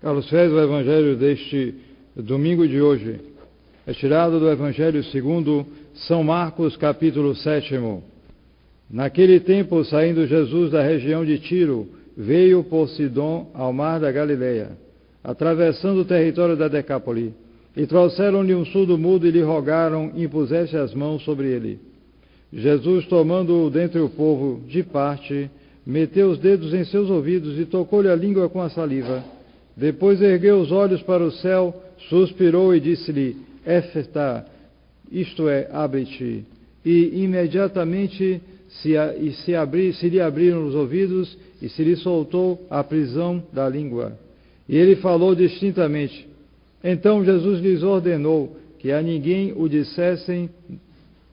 Carlos Fez, o Evangelho deste domingo de hoje é tirado do Evangelho segundo São Marcos, capítulo 7. Naquele tempo, saindo Jesus da região de Tiro, veio por Sidom ao mar da Galileia, atravessando o território da Decápole, e trouxeram-lhe um surdo mudo e lhe rogaram impusesse as mãos sobre ele. Jesus, tomando-o dentre o povo de parte, meteu os dedos em seus ouvidos e tocou-lhe a língua com a saliva. Depois ergueu os olhos para o céu, suspirou e disse-lhe, Éfeta, isto é, abre-te. E imediatamente se lhe abriram os ouvidos e se lhe soltou a prisão da língua. E ele falou distintamente. Então Jesus lhes ordenou que a ninguém o dissessem,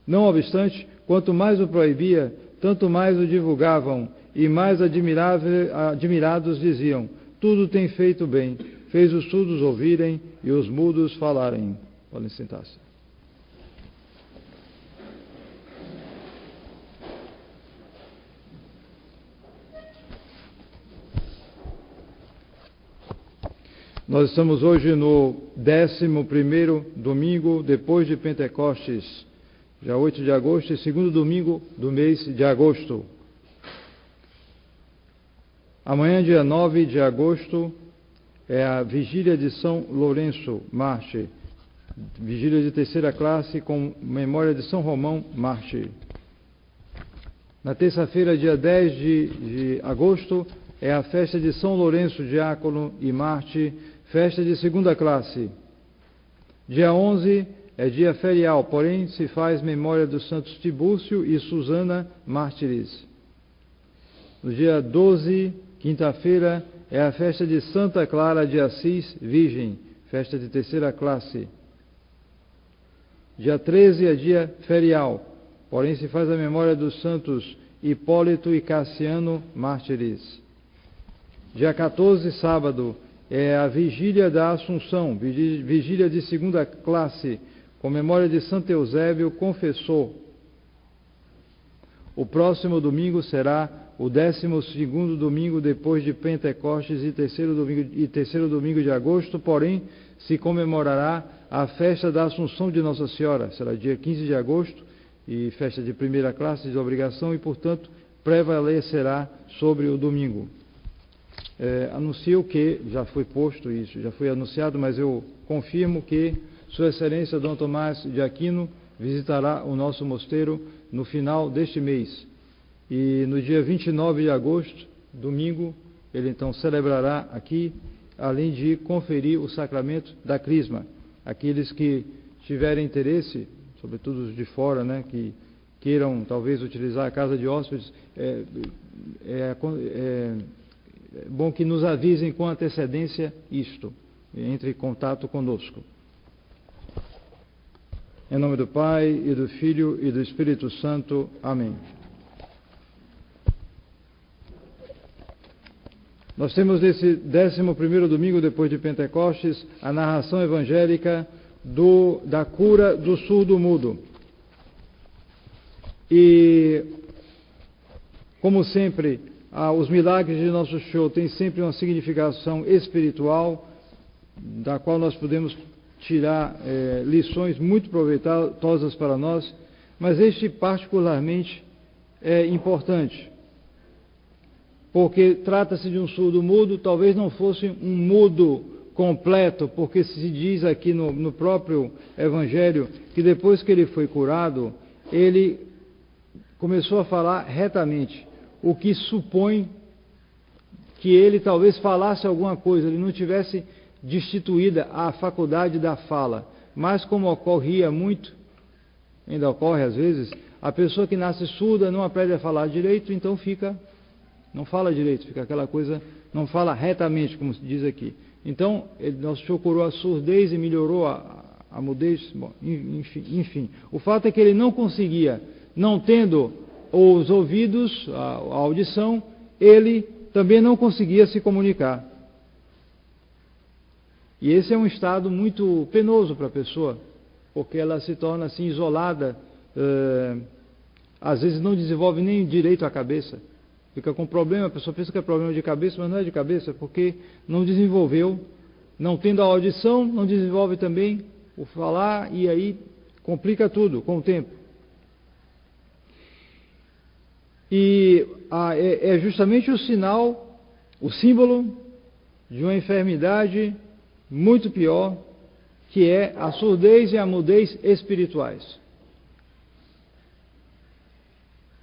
não obstante, quanto mais o proibia, tanto mais o divulgavam, e mais admirados diziam, tudo tem feito bem, fez os surdos ouvirem e os mudos falarem. Podem sentar-se. Nós estamos hoje no 11º domingo depois de Pentecostes, dia 8 de agosto, e segundo domingo do mês de agosto. Amanhã, dia 9 de agosto, é a vigília de São Lourenço, Mártir, vigília de terceira classe com memória de São Romão, Mártir. Na terça-feira, dia 10 de agosto, é a festa de São Lourenço, diácono e Mártir, festa de segunda classe. Dia 11 é dia ferial, porém se faz memória dos santos Tibúrcio e Susana, mártires. No dia 12, quinta-feira, é a festa de Santa Clara de Assis, virgem, festa de terceira classe. Dia 13 é dia ferial, porém se faz a memória dos santos Hipólito e Cassiano, mártires. Dia 14, sábado, é a vigília da Assunção, vigília de segunda classe, com memória de Santo Eusébio, confessor. O próximo domingo será o 12º domingo depois de Pentecostes e terceiro domingo de agosto, porém se comemorará a festa da Assunção de Nossa Senhora. Será dia 15 de agosto e festa de primeira classe de obrigação e, portanto, prevalecerá sobre o domingo. Anuncio que, já foi posto isso, já foi anunciado, mas eu confirmo que Sua Excelência Dom Tomás de Aquino visitará o nosso mosteiro no final deste mês. E no dia 29 de agosto, domingo, ele então celebrará aqui, além de conferir o sacramento da Crisma. Aqueles que tiverem interesse, sobretudo os de fora, né, que queiram talvez utilizar a casa de hóspedes, é bom que nos avisem com antecedência isto, entre em contato conosco. Em nome do Pai, e do Filho, e do Espírito Santo. Amém. Nós temos nesse 11º domingo depois de Pentecostes a narração evangélica da cura do surdo mudo. E, como sempre, os milagres de Nosso Senhor têm sempre uma significação espiritual, da qual nós podemos tirar lições muito proveitosas para nós, mas este particularmente é importante, porque trata-se de um surdo mudo, talvez não fosse um mudo completo, porque se diz aqui no próprio Evangelho que depois que ele foi curado, ele começou a falar retamente, o que supõe que ele talvez falasse alguma coisa, ele não tivesse destituída a faculdade da fala, mas como ocorria muito, ainda ocorre às vezes, a pessoa que nasce surda não aprende a falar direito, então não fala direito, fica aquela coisa, não fala retamente, como se diz aqui. Então, Nosso Senhor curou a surdez e melhorou a mudez, bom, enfim. O fato é que ele não conseguia, não tendo os ouvidos, a audição, ele também não conseguia se comunicar. E esse é um estado muito penoso para a pessoa, porque ela se torna assim isolada, às vezes não desenvolve nem direito a cabeça. Fica com problema, a pessoa pensa que é problema de cabeça, mas não é de cabeça, porque não desenvolveu Não tendo a audição, não desenvolve também o falar, e aí complica tudo com o tempo. E é justamente o sinal, o símbolo de uma enfermidade muito pior, que é a surdez e a mudez espirituais.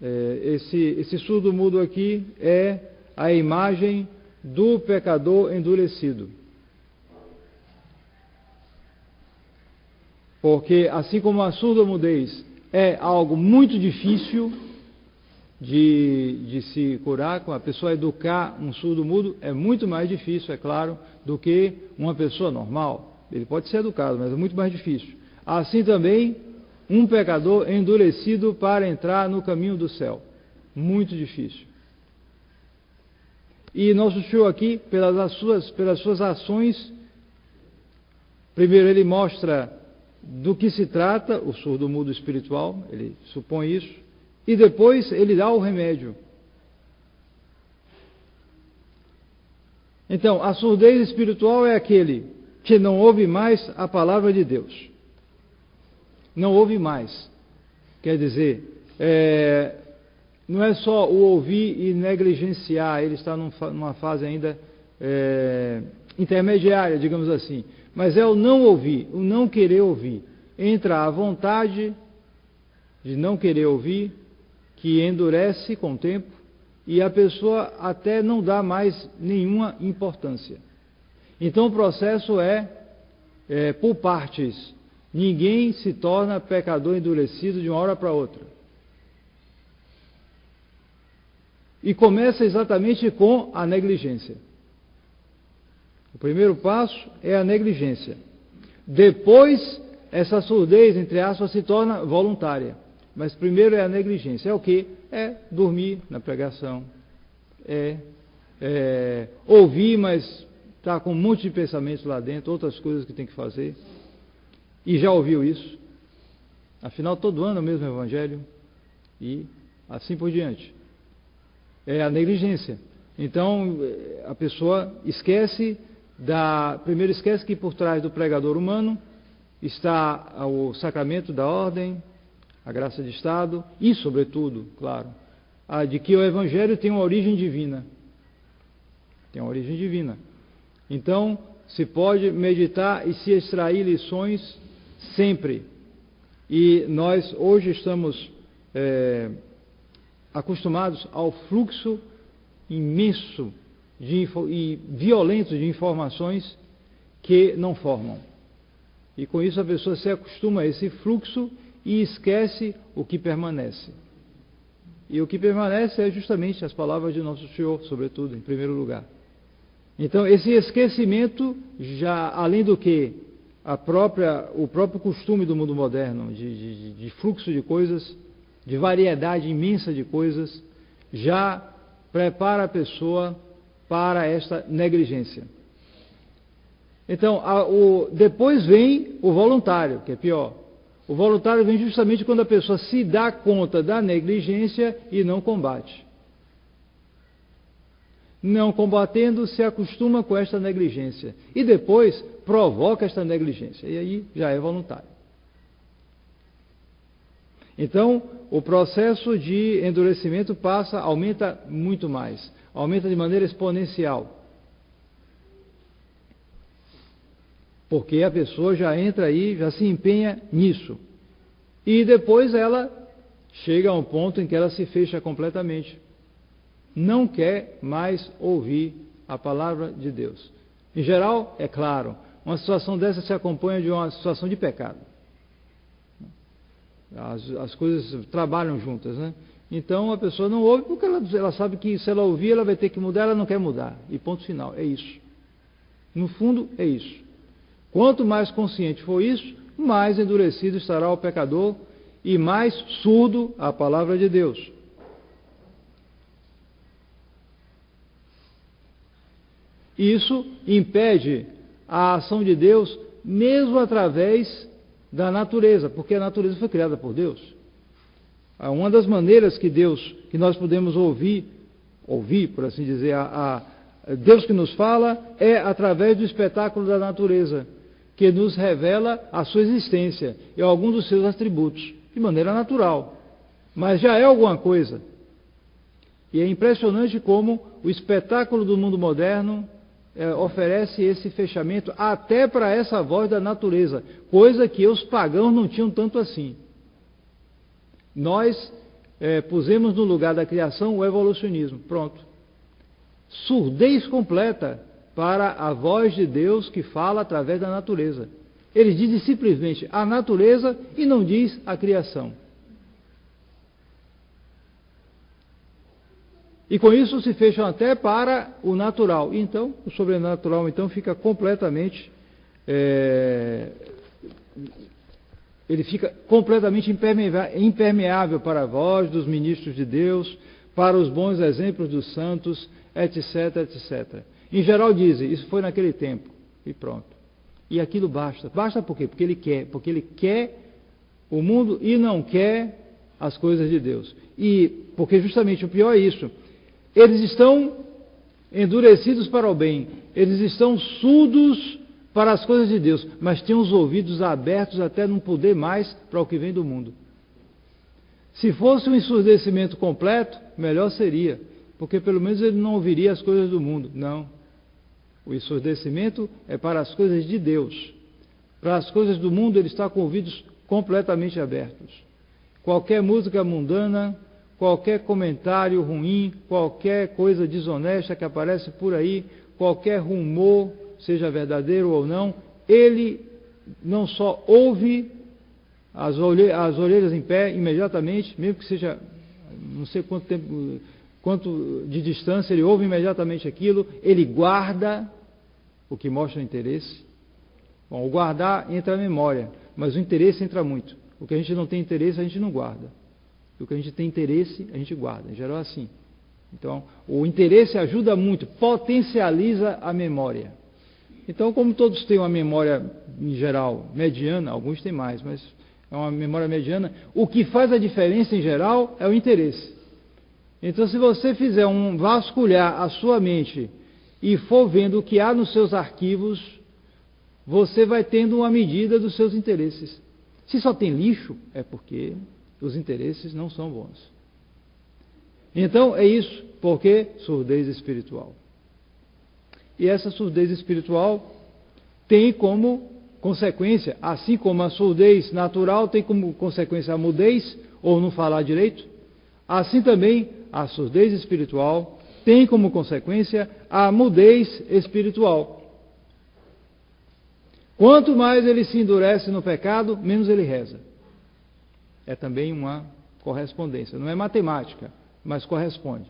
Esse surdo-mudo aqui é a imagem do pecador endurecido. Porque, assim como a surda-mudez é algo muito difícil de se curar, com a pessoa educar um surdo-mudo é muito mais difícil, é claro, do que uma pessoa normal. Ele pode ser educado, mas é muito mais difícil. Assim também, um pecador endurecido para entrar no caminho do céu. Muito difícil. E nosso Senhor aqui, pelas suas ações, primeiro ele mostra do que se trata o surdo-mudo espiritual, ele supõe isso, e depois ele dá o remédio. Então, a surdez espiritual é aquele que não ouve mais a palavra de Deus. Não ouve mais. Quer dizer, não é só o ouvir e negligenciar, ele está numa fase ainda intermediária, digamos assim. Mas é o não ouvir, o não querer ouvir. Entra a vontade de não querer ouvir, que endurece com o tempo, e a pessoa até não dá mais nenhuma importância. Então o processo é por partes. Ninguém se torna pecador endurecido de uma hora para outra. E começa exatamente com a negligência. O primeiro passo é a negligência. Depois, essa surdez, entre aspas, se torna voluntária. Mas primeiro é a negligência. É o quê? É dormir na pregação. Ouvir, mas está com um monte de pensamentos lá dentro, outras coisas que tem que fazer. E já ouviu isso. Afinal, todo ano é o mesmo evangelho. E assim por diante. É a negligência. Então, a pessoa primeiro esquece que por trás do pregador humano está o sacramento da ordem, a graça de Estado e, sobretudo, claro, de que o Evangelho tem uma origem divina. Tem uma origem divina. Então, se pode meditar e se extrair lições sempre. E nós hoje estamos acostumados ao fluxo imenso e violento de informações que não formam. E com isso a pessoa se acostuma a esse fluxo e esquece o que permanece. E o que permanece é justamente as palavras de Nosso Senhor, sobretudo, em primeiro lugar. Então, esse esquecimento, já além do que o próprio costume do mundo moderno, de fluxo de coisas, de variedade imensa de coisas, já prepara a pessoa para esta negligência. Então, depois vem o voluntário, que é pior. O voluntário vem justamente quando a pessoa se dá conta da negligência e não combate. Não combatendo, se acostuma com esta negligência. E depois provoca esta negligência. E aí já é voluntário. Então, o processo de endurecimento aumenta muito mais. Aumenta de maneira exponencial. Porque a pessoa já entra aí, já se empenha nisso. E depois ela chega a um ponto em que ela se fecha completamente. Não quer mais ouvir a palavra de Deus. Em geral, é claro, uma situação dessa se acompanha de uma situação de pecado. As coisas trabalham juntas, né? Então a pessoa não ouve porque ela sabe que se ela ouvir ela vai ter que mudar, ela não quer mudar. E ponto final, é isso. No fundo, é isso. Quanto mais consciente for isso, mais endurecido estará o pecador e mais surdo à palavra de Deus. Isso impede a ação de Deus, mesmo através da natureza, porque a natureza foi criada por Deus. Uma das maneiras que nós podemos ouvir, por assim dizer, Deus que nos fala é através do espetáculo da natureza, que nos revela a sua existência e alguns dos seus atributos, de maneira natural. Mas já é alguma coisa. E é impressionante como o espetáculo do mundo moderno oferece esse fechamento até para essa voz da natureza, coisa que os pagãos não tinham tanto assim. Nós pusemos no lugar da criação o evolucionismo, pronto. Surdez completa para a voz de Deus que fala através da natureza. Ele diz simplesmente a natureza e não diz a criação. E com isso se fecham até para o natural. Então, o sobrenatural então fica completamente ele fica completamente impermeável para a voz dos ministros de Deus, para os bons exemplos dos santos, etc, etc. Em geral dizem, isso foi naquele tempo, e pronto. E aquilo basta. Basta por quê? Porque ele quer o mundo e não quer as coisas de Deus. E porque justamente o pior é isso. Eles estão endurecidos para o bem, eles estão surdos para as coisas de Deus, mas têm os ouvidos abertos até não poder mais para o que vem do mundo. Se fosse um ensurdecimento completo, melhor seria, porque pelo menos ele não ouviria as coisas do mundo. Não. O ensurdecimento é para as coisas de Deus. Para as coisas do mundo ele está com ouvidos completamente abertos. Qualquer música mundana, qualquer comentário ruim, qualquer coisa desonesta que aparece por aí, qualquer rumor, seja verdadeiro ou não, ele não só ouve as orelhas em pé imediatamente, mesmo que seja não sei quanto tempo, quanto de distância, ele ouve imediatamente aquilo, ele guarda, o que mostra o interesse. Bom, o guardar entra a memória, mas o interesse entra muito. O que a gente não tem interesse, a gente não guarda. O que a gente tem interesse, a gente guarda. Em geral é assim. Então, o interesse ajuda muito, potencializa a memória. Então, como todos têm uma memória, em geral, mediana, alguns têm mais, mas é uma memória mediana, o que faz a diferença, em geral, é o interesse. Então, se você fizer um vasculhar a sua mente e for vendo o que há nos seus arquivos, você vai tendo uma medida dos seus interesses. Se só tem lixo, é porque os interesses não são bons. Então, é isso, porque surdez espiritual. E essa surdez espiritual tem como consequência, assim como a surdez natural tem como consequência a mudez, ou não falar direito, assim também a surdez espiritual tem como consequência a mudez espiritual. Quanto mais ele se endurece no pecado, menos ele reza. É também uma correspondência. Não é matemática, mas corresponde.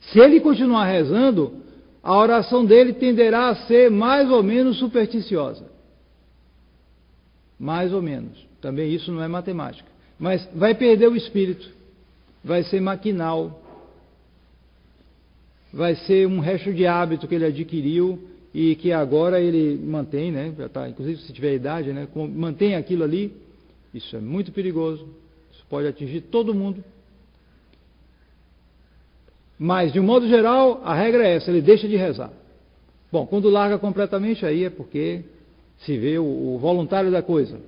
Se ele continuar rezando, a oração dele tenderá a ser mais ou menos supersticiosa. Mais ou menos. Também isso não é matemática. Mas vai perder o espírito. Vai ser maquinal. Vai ser um resto de hábito que ele adquiriu e que agora ele mantém, né? Já tá, inclusive se tiver idade, né? Mantém aquilo ali. Isso é muito perigoso. Isso pode atingir todo mundo. Mas, de um modo geral, a regra é essa, ele deixa de rezar. Bom, quando larga completamente, aí é porque se vê o voluntário da coisa.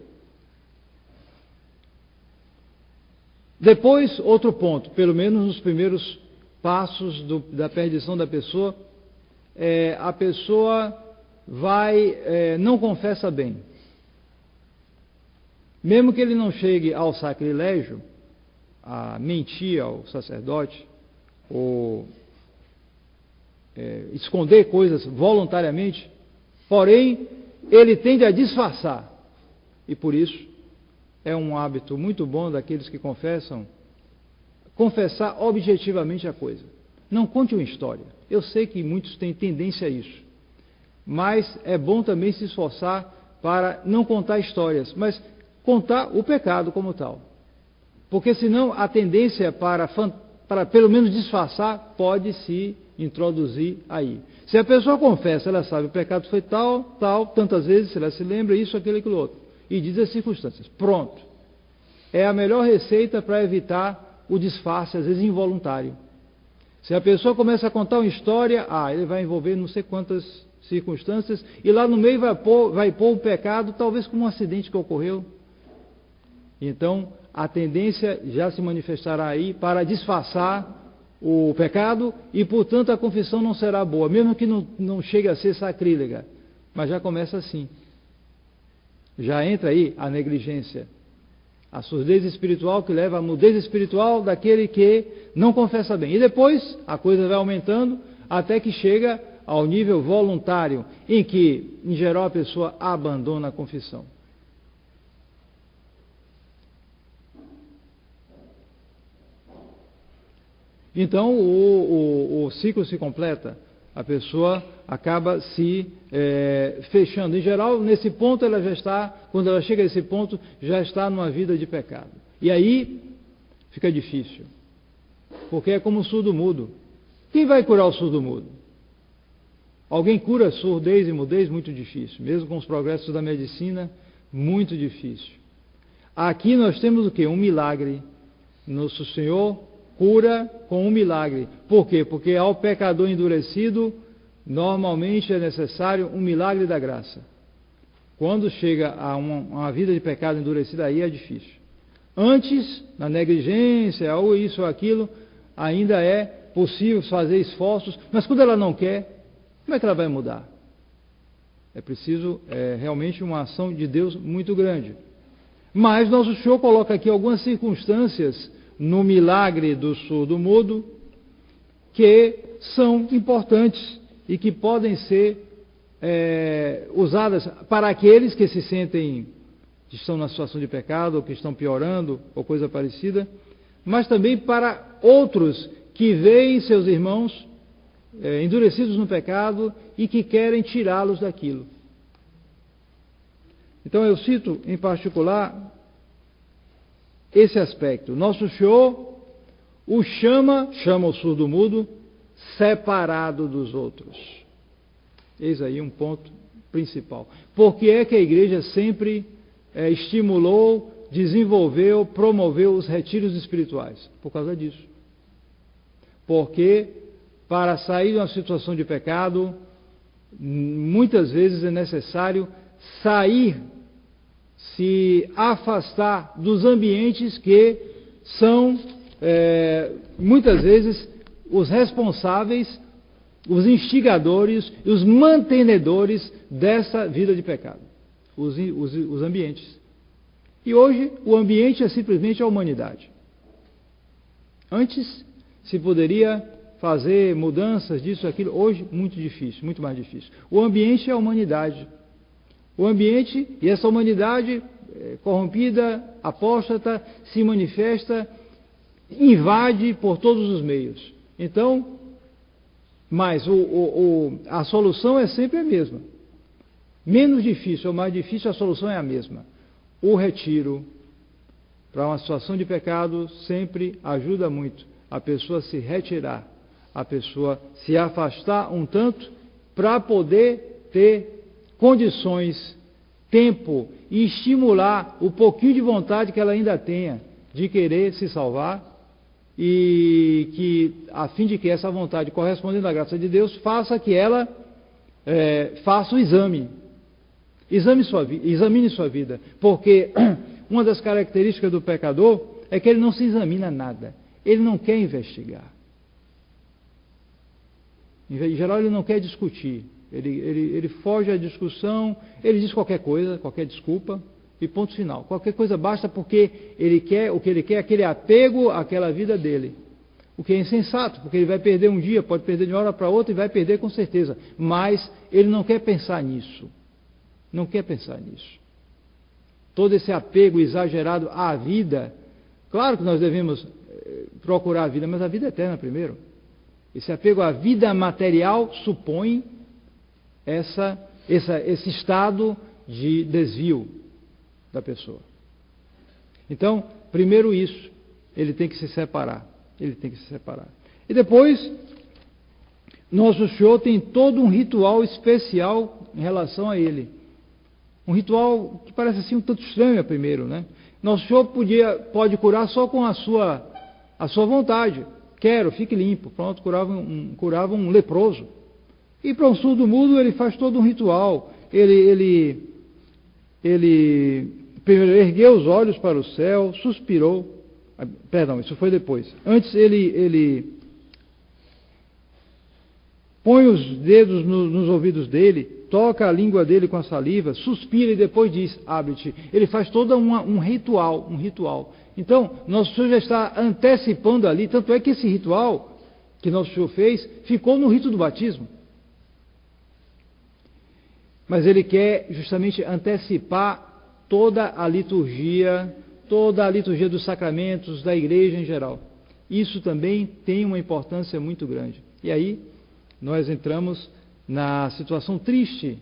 Depois, outro ponto, pelo menos nos primeiros passos da perdição da pessoa, a pessoa não confessa bem. Mesmo que ele não chegue ao sacrilégio, a mentir ao sacerdote, ou esconder coisas voluntariamente, porém, ele tende a disfarçar. E por isso, é um hábito muito bom daqueles que confessam, confessar objetivamente a coisa. Não conte uma história. Eu sei que muitos têm tendência a isso, mas é bom também se esforçar para não contar histórias, mas contar o pecado como tal. Porque senão a tendência para pelo menos disfarçar, pode se introduzir aí. Se a pessoa confessa, ela sabe, o pecado foi tal, tantas vezes, ela se lembra isso, aquilo, aquilo outro, e diz as circunstâncias. Pronto. É a melhor receita para evitar o disfarce, às vezes involuntário. Se a pessoa começa a contar uma história, ele vai envolver não sei quantas circunstâncias, e lá no meio vai pôr o pecado, talvez como um acidente que ocorreu. Então, a tendência já se manifestará aí para disfarçar o pecado, e portanto a confissão não será boa, mesmo que não chegue a ser sacrílega, mas já começa assim. Já entra aí a negligência, a surdez espiritual que leva à mudez espiritual daquele que não confessa bem. E depois a coisa vai aumentando até que chega ao nível voluntário, em que, em geral, a pessoa abandona a confissão. Então o ciclo se completa, a pessoa acaba se fechando. Em geral, nesse ponto ela já está, quando ela chega a esse ponto, já está numa vida de pecado. E aí fica difícil, porque é como o surdo-mudo. Quem vai curar o surdo-mudo? Alguém cura surdez e mudez? Muito difícil, mesmo com os progressos da medicina, muito difícil. Aqui nós temos o quê? Um milagre. Nosso Senhor cura com um milagre. Por quê? Porque ao pecador endurecido, normalmente é necessário um milagre da graça. Quando chega a uma vida de pecado endurecida, aí é difícil. Antes, na negligência, ou isso ou aquilo, ainda é possível fazer esforços, mas quando ela não quer, como é que ela vai mudar? É preciso realmente uma ação de Deus muito grande. Mas nosso Senhor coloca aqui algumas circunstâncias no milagre do surdo-mudo que são importantes e que podem ser usadas para aqueles que se sentem, que estão na situação de pecado, ou que estão piorando, ou coisa parecida, mas também para outros que veem seus irmãos endurecidos no pecado e que querem tirá-los daquilo. Então eu cito em particular esse aspecto. Nosso Senhor o chama o surdo-mudo, separado dos outros. Eis aí um ponto principal. Por que é que a igreja sempre estimulou, desenvolveu, promoveu os retiros espirituais? Por causa disso. Porque para sair de uma situação de pecado, muitas vezes é necessário sair, se afastar dos ambientes que são, muitas vezes, os responsáveis, os instigadores e os mantenedores dessa vida de pecado. Os ambientes. E hoje, o ambiente é simplesmente a humanidade. Antes, se poderia fazer mudanças disso, aquilo. Hoje, muito difícil, muito mais difícil. O ambiente é a humanidade. O ambiente e essa humanidade corrompida, apóstata, se manifesta, invade por todos os meios. Então, mas a solução é sempre a mesma. Menos difícil ou mais difícil, a solução é a mesma. O retiro para uma situação de pecado sempre ajuda muito a pessoa se retirar, a pessoa se afastar um tanto para poder ter condições, tempo e estimular o pouquinho de vontade que ela ainda tenha de querer se salvar, e que, a fim de que essa vontade, correspondendo à graça de Deus, faça que ela faça o exame. Examine sua vida, porque uma das características do pecador é que ele não se examina nada, ele não quer investigar. Em geral, ele não quer discutir, ele foge à discussão, ele diz qualquer coisa, qualquer desculpa, e ponto final. Qualquer coisa basta, porque ele quer, o que ele quer é aquele apego àquela vida dele. O que é insensato, porque ele vai perder um dia, pode perder de uma hora para outra e vai perder com certeza, mas ele não quer pensar nisso. Não quer pensar nisso. Todo esse apego exagerado à vida, claro que nós devemos procurar a vida, mas a vida eterna primeiro. Esse apego à vida material supõe esse estado de desvio da pessoa. Então, primeiro isso, ele tem que se separar. Ele tem que se separar. E depois, nosso Senhor tem todo um ritual especial em relação a ele. Um ritual que parece assim um tanto estranho a primeiro, né? Nosso Senhor pode curar só com a sua vontade. quero, fique limpo. Pronto, curava um leproso. E para um surdo-mudo ele faz todo um ritual. Ele primeiro ergueu os olhos para o céu, suspirou. Perdão, isso foi depois. Antes ele põe os dedos nos ouvidos dele, toca a língua dele com a saliva, suspira e depois diz, abre-te. Ele faz todo um ritual. Então, Nosso Senhor já está antecipando ali, tanto é que esse ritual que Nosso Senhor fez, ficou no rito do batismo. Mas ele quer justamente antecipar toda a liturgia dos sacramentos, da igreja em geral. Isso também tem uma importância muito grande. E aí, nós entramos na situação triste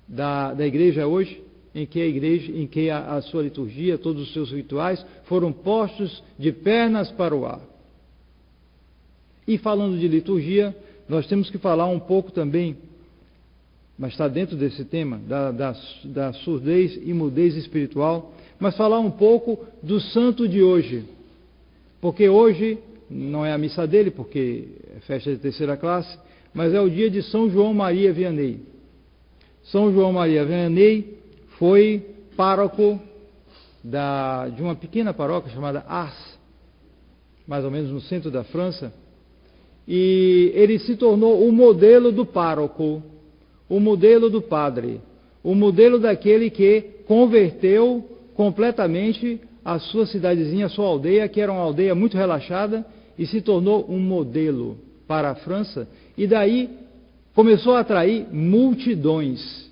da igreja hoje, em que a sua liturgia, todos os seus rituais, foram postos de pernas para o ar. E falando de liturgia, nós temos que falar um pouco também, mas está dentro desse tema, da surdez e mudez espiritual, mas falar um pouco do santo de hoje. Porque hoje, não é a missa dele, porque é festa de terceira classe, mas é o dia de São João Maria Vianney. São João Maria Vianney foi pároco de uma pequena paróquia chamada Ars, mais ou menos no centro da França, e ele se tornou o modelo do pároco, o modelo do padre, o modelo daquele que converteu completamente a sua cidadezinha, a sua aldeia, que era uma aldeia muito relaxada, e se tornou um modelo para a França, e daí começou a atrair multidões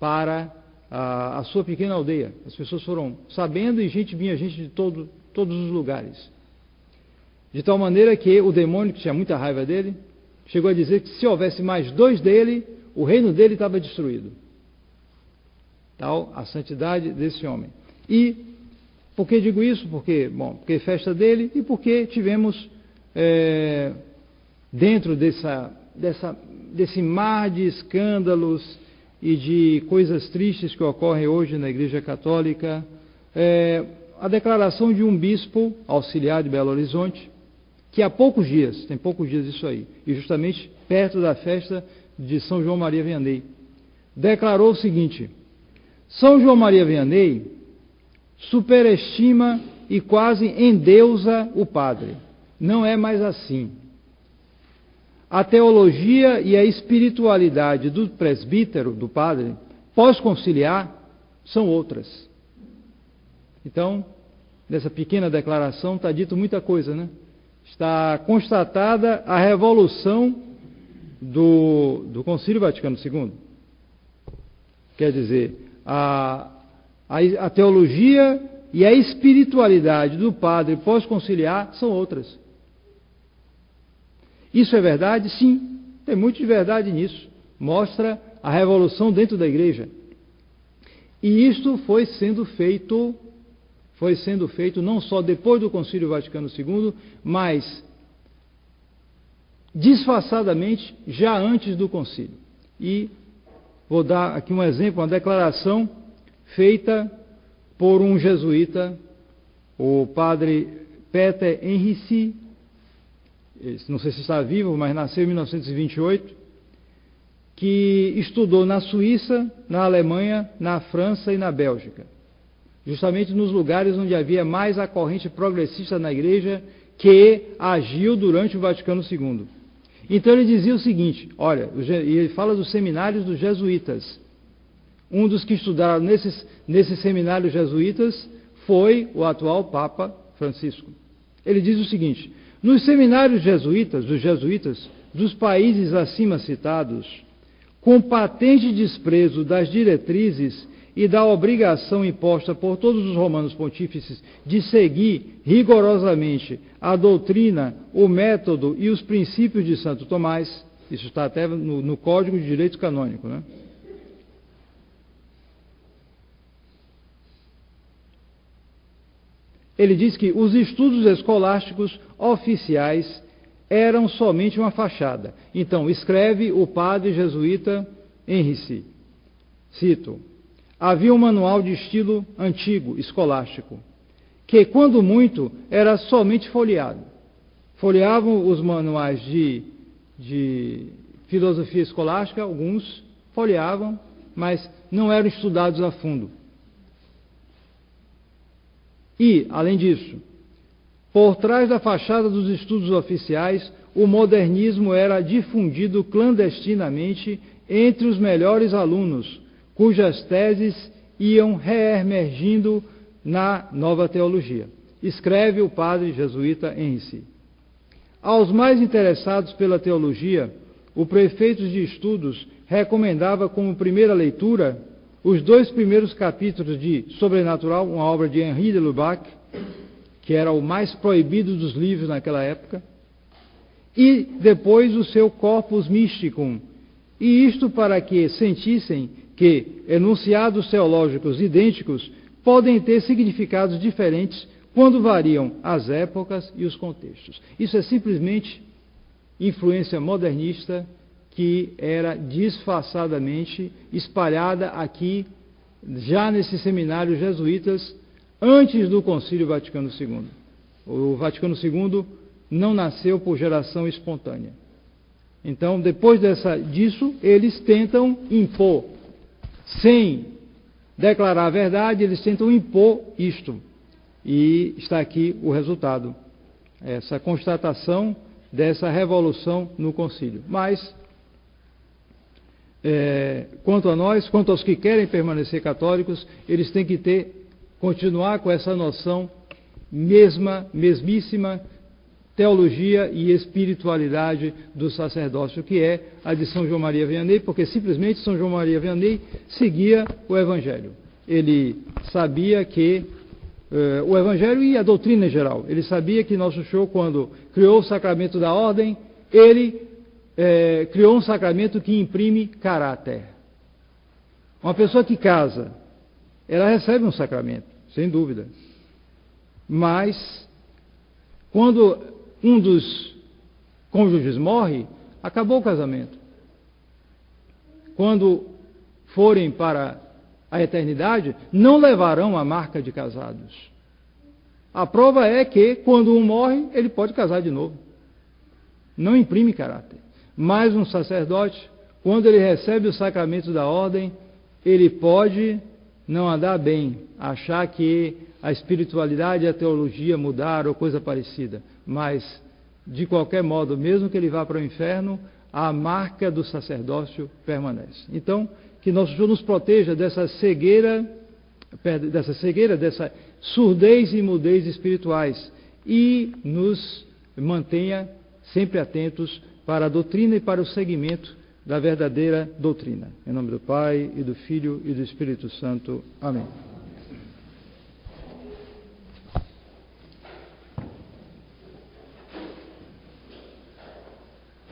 para a sua pequena aldeia. As pessoas foram sabendo e vinha gente de todos os lugares. De tal maneira que o demônio, que tinha muita raiva dele, chegou a dizer que se houvesse mais 2 dele, o reino dele estava destruído. Tal a santidade desse homem. E por que digo isso? Porque é festa dele e porque tivemos dentro desse mar de escândalos e de coisas tristes que ocorrem hoje na Igreja Católica, a declaração de um bispo auxiliar de Belo Horizonte, que há poucos dias, tem poucos dias isso aí, e justamente perto da festa de São João Maria Vianney, declarou o seguinte: São João Maria Vianney superestima e quase endeusa o padre. Não é mais assim. A teologia e a espiritualidade do presbítero, do padre, pós-conciliar, são outras. Então, nessa pequena declaração está dito muita coisa, né? Está constatada a revolução do Concílio Vaticano II. Quer dizer, a teologia e a espiritualidade do padre pós-conciliar são outras. Isso é verdade? Sim, tem muito de verdade nisso. Mostra a revolução dentro da igreja. E isto foi sendo feito não só depois do Concílio Vaticano II, mas disfarçadamente já antes do concílio. E vou dar aqui um exemplo, uma declaração feita por um jesuíta, o padre Peter Henrici, não sei se está vivo, mas nasceu em 1928, que estudou na Suíça, na Alemanha, na França e na Bélgica, justamente nos lugares onde havia mais a corrente progressista na igreja, que agiu durante o Vaticano II. Então ele dizia o seguinte, olha, e ele fala dos seminários dos jesuítas. Um dos que estudaram nesses seminários jesuítas foi o atual Papa Francisco. Ele diz o seguinte: nos seminários dos jesuítas, dos países acima citados, com patente desprezo das diretrizes e da obrigação imposta por todos os romanos pontífices de seguir rigorosamente a doutrina, o método e os princípios de Santo Tomás, isso está até no Código de Direito Canônico, né? Ele diz que os estudos escolásticos oficiais eram somente uma fachada. Então, escreve o padre jesuíta Henrici, cito: havia um manual de estilo antigo, escolástico, que, quando muito, era somente folheado. folheavam os manuais de filosofia escolástica, alguns folheavam, mas não eram estudados a fundo. E, além disso, por trás da fachada dos estudos oficiais, o modernismo era difundido clandestinamente entre os melhores alunos, cujas teses iam reemergindo na nova teologia. Escreve o padre jesuíta Henrici. Aos mais interessados pela teologia, o prefeito de estudos recomendava como primeira leitura os 2 primeiros capítulos de Sobrenatural, uma obra de Henri de Lubac, que era o mais proibido dos livros naquela época, e depois o seu Corpus Mysticum, e isto para que sentissem que enunciados teológicos idênticos podem ter significados diferentes quando variam as épocas e os contextos. Isso é simplesmente influência modernista que era disfarçadamente espalhada aqui, já nesses seminários jesuítas, antes do Concílio Vaticano II. O Vaticano II não nasceu por geração espontânea. Então, depois disso, eles tentam impor, sem declarar a verdade, eles tentam impor isto. E está aqui o resultado, essa constatação dessa revolução no concílio. Mas, quanto a nós, quanto aos que querem permanecer católicos, eles têm que continuar com essa noção mesmíssima teologia e espiritualidade do sacerdócio, que é a de São João Maria Vianney, porque simplesmente São João Maria Vianney seguia o Evangelho. Ele sabia que o Evangelho e a doutrina em geral. Ele sabia que Nosso Senhor, quando criou o sacramento da ordem, ele criou um sacramento que imprime caráter. Uma pessoa que casa, ela recebe um sacramento, sem dúvida. Mas, quando um dos cônjuges morre, acabou o casamento. Quando forem para a eternidade, não levarão a marca de casados. A prova é que, quando um morre, ele pode casar de novo. Não imprime caráter. Mas um sacerdote, quando ele recebe o sacramento da ordem, ele pode não andar bem, achar que a espiritualidade e a teologia mudaram ou coisa parecida. Mas, de qualquer modo, mesmo que ele vá para o inferno, a marca do sacerdócio permanece. Então, que Nosso Senhor nos proteja dessa cegueira, dessa surdez e mudez espirituais e nos mantenha sempre atentos para a doutrina e para o seguimento da verdadeira doutrina. Em nome do Pai, e do Filho, e do Espírito Santo. Amém.